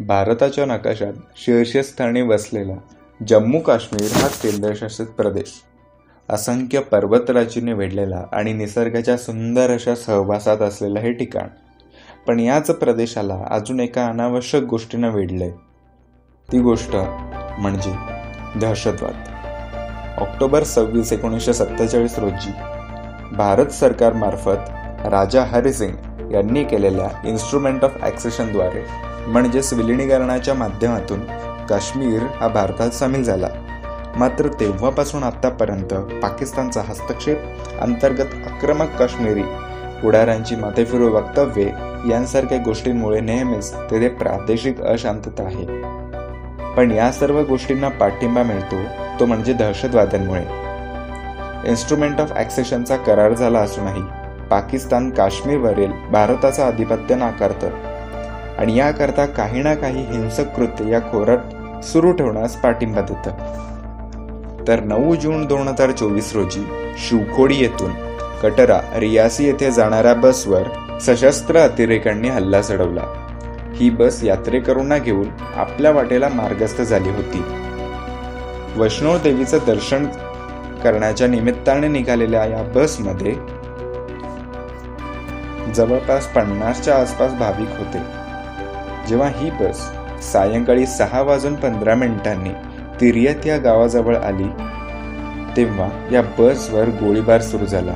भारताच्या नकाशात शीर्षस्थानी वसलेला जम्मू काश्मीर हा केंद्रशासित प्रदेश, असंख्य पर्वतराजींनी वेढलेला आणि निसर्गाच्या सुंदर अशा सहवासात असलेलं हे ठिकाण. पण याच प्रदेशाला अजून एका अनावश्यक गोष्टीनं वेढलंय. ती गोष्ट म्हणजे दहशतवाद. ऑक्टोबर 26, 1947 रोजी भारत सरकारमार्फत राजा हरिसिंग यांनी केलेल्या इन्स्ट्रुमेंट ऑफ ॲक्सेशनद्वारे म्हणजेच विलिनीकरणाच्या माध्यमातून काश्मीर हा भारतात सामील झाला. मात्र तेव्हापासून आत्तापर्यंत पाकिस्तानचा हस्तक्षेप, अंतर्गत आक्रमक काश्मीरी पुढाऱ्यांची माथेफिरू वक्तव्ये यांसारख्या गोष्टींमुळे नेहमीच तेथे प्रादेशिक अशांतता आहे. पण या सर्व गोष्टींना पाठिंबा मिळतो तो म्हणजे दहशतवाद्यांमुळे. इन्स्ट्रुमेंट ऑफ ॲक्सेशनचा करार झाला असूनही पाकिस्तान काश्मीरवरील भारताचं आधिपत्य नाकारतं आणि याकरता काही ना काही हिंसक कृत्य या खोऱ्यात सुरू ठेवण्यास पाठिंबा देतं. तर 9 जून 2024 रोजी शिवखोडी येथून कटरा रियासी येथे जाणाऱ्या बसवर सशस्त्र अतिरेक्यांनी हल्ला चढवला. ही बस यात्रेकरूंना घेऊन आपल्या वाटेला मार्गस्थ झाली होती. वैष्णो देवीचं दर्शन करण्याच्या निमित्ताने निघालेल्या या बसमध्ये जवळपास 50च्या आसपास भाविक होते. जेव्हा ही बस सायंकाळी 6:15 तिरियत या गावाजवळ आली तेव्हा या बसवर गोळीबार सुरू झाला.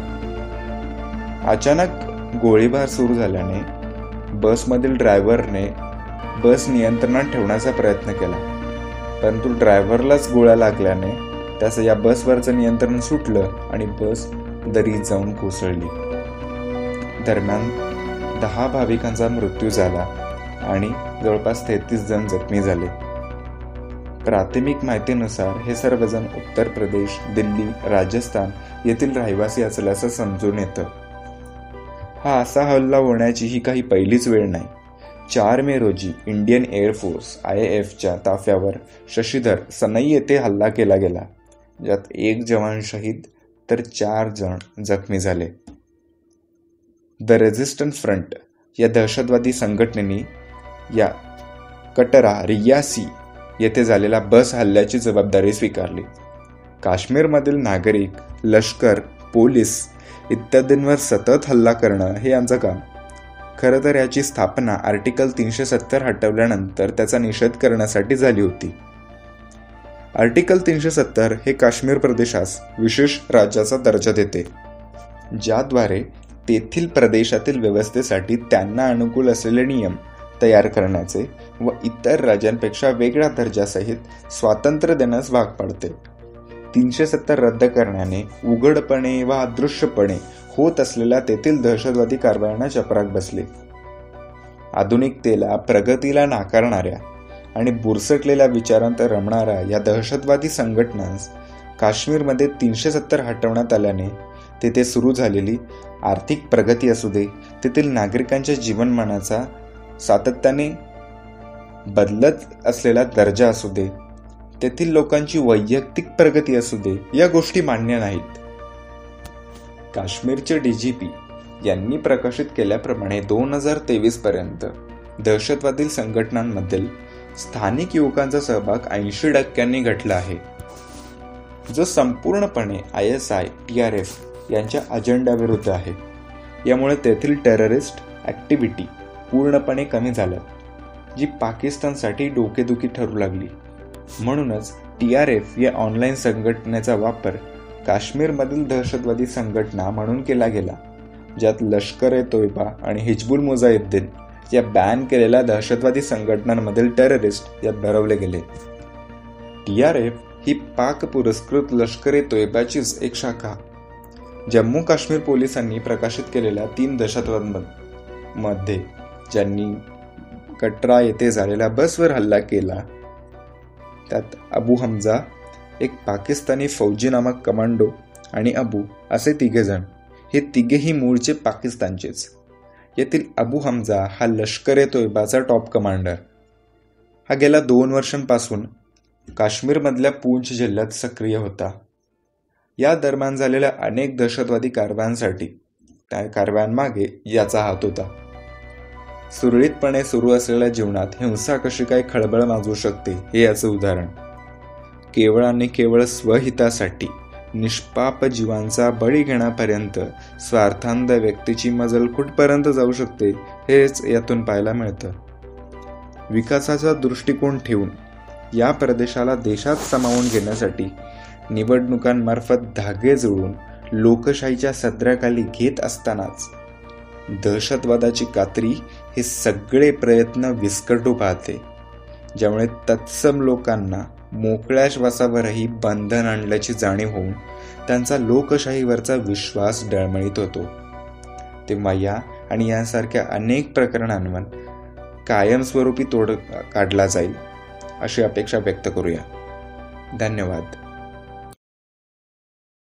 अचानक गोळीबार सुरू झाल्याने बसमधील ड्रायव्हरने बस नियंत्रणात ठेवण्याचा प्रयत्न केला, परंतु ड्रायव्हरलाच गोळ्या लागल्याने त्याचं या बसवरचं नियंत्रण सुटलं आणि बस दरीत जाऊन कोसळली. दरम्यान 10 भाविकांचा मृत्यू झाला आणि जवळपास 33 जण जखमी झाले. प्राथमिक माहितीनुसार हे सर्वजण उत्तर प्रदेश, दिल्ली, राजस्थान येथील रहिवासी असल्याचं समजून येतं. हा असा हल्ला होण्याची ही काही पहिलीच वेळ नाही. 4 मे रोजी इंडियन एअरफोर्स IAFच्या ताफ्यावर शशीधर सनई येथे हल्ला केला गेला, ज्यात 1 जवान शहीद तर 4 जण जखमी झाले. द रेझिस्टन्स फ्रंट या दहशतवादी संघटनेने या कटरा रियासी येथे झालेल्या बस हल्ल्याची जबाबदारी स्वीकारली. काश्मीरमधील नागरिक, लष्कर, पोलीस इत्यादींवर सतत हल्ला करणं हे यांचं काम. खरं तर याची स्थापना आर्टिकल 370 हटवल्यानंतर त्याचा निषेध करण्यासाठी झाली होती. आर्टिकल 370 हे काश्मीर प्रदेशास विशेष राज्याचा दर्जा देते, ज्याद्वारे तेथील प्रदेशातील व्यवस्थेसाठी त्यांना अनुकूल असलेले नियम तयार करण्याचे व इतर राज्यांपेक्षा वेगळ्या दर्जासहित स्वातंत्र्य देण्यास भाग पाडते. 370 रद्द करण्याने उघडपणे व अदृश्यपणे होत असलेल्या तेथील दहशतवादी कारवायांना चपराक बसले. आधुनिकतेला, प्रगतीला नाकारणाऱ्या आणि बुरसटलेल्या विचारांत रमणाऱ्या या दहशतवादी संघटनांस काश्मीरमध्ये 370 हटवण्यात आल्याने तेथे सुरू झालेली आर्थिक प्रगती असू दे, तेथील नागरिकांच्या जीवनमानाचा सातत्याने बदलत असलेला दर्जा असू दे, तेथील लोकांची वैयक्तिक प्रगती असू दे, या गोष्टी मान्य नाहीत. काश्मीरचे DGP यांनी प्रकाशित केल्याप्रमाणे 2023 पर्यंत दहशतवादी संघटनांमधील स्थानिक युवकांचा सहभाग 80% घटला आहे, जो संपूर्णपणे ISI, TRF यांच्या अजेंड्याविरुद्ध आहे. यामुळे तेथील टेररिस्ट ॲक्टिव्हिटी पूर्णपणे कमी झाल्या, जी पाकिस्तानसाठी डोकेदुखी ठरू लागली. म्हणूनच TRF या ऑनलाईन संघटनेचा वापर काश्मीरमधील दहशतवादी संघटना म्हणून केला गेला, ज्यात लष्कर-ए-तोयबा आणि हिजबुल मुजाहिद्दीन या बॅन केलेल्या दहशतवादी संघटनांमधील टेररिस्ट यात भरवले गेले. TRF ही पाक पुरस्कृत लष्कर-ए-तोयबाचीच एक शाखा. जम्मू काश्मीर पोलिसांनी प्रकाशित केलेल्या 3 दहशतवाद्यांमध्ये ज्यांनी कटरा येथे झालेल्या बसवर हल्ला केला, त्यात अबू हमजा, एक पाकिस्तानी फौजी नामक कमांडो आणि अबू असे 3 जण. हे तिघेही मूळचे पाकिस्तानचेच. येथील अबू हमजा हा लष्कर-ए-तोयबाचा टॉप कमांडर. हा गेल्या 2 वर्षांपासून काश्मीरमधल्या पूंछ जिल्ह्यात सक्रिय होता. या दरम्यान झालेल्या अनेक दहशतवादी कारवायांमागे याचा हात होता. सुरळीतपणे सुरू असलेल्या जीवनात हिंसा कशी काय खळबळ माजवू शकते हे याचं उदाहरण. केवळ आणि केवळ स्वहितासाठी निष्पाप जीवांचा बळी घेण्यापर्यंत स्वार्थांध व्यक्तीची मजल कुठपर्यंत जाऊ शकते हेच यातून पाहायला मिळतं. विकासाचा दृष्टिकोन ठेवून या प्रदेशाला देशात सामावून घेण्यासाठी निवडणुकांमार्फत धागे जुळवून लोकशाहीच्या सदऱ्याखाली घेत असतानाच दहशतवादाची कात्री हे सगळे प्रयत्न विस्कटू पाहते, ज्यामुळे तत्सम लोकांना मोकळ्या श्वासावरही बंधन आणल्याची जाणीव होऊन त्यांचा लोकशाहीवरचा विश्वास डळमळीत होतो. तेव्हा या आणि यांसारख्या अनेक प्रकरणांवर कायमस्वरूपी तोड काढला जाईल अशी अपेक्षा व्यक्त करूया. धन्यवाद.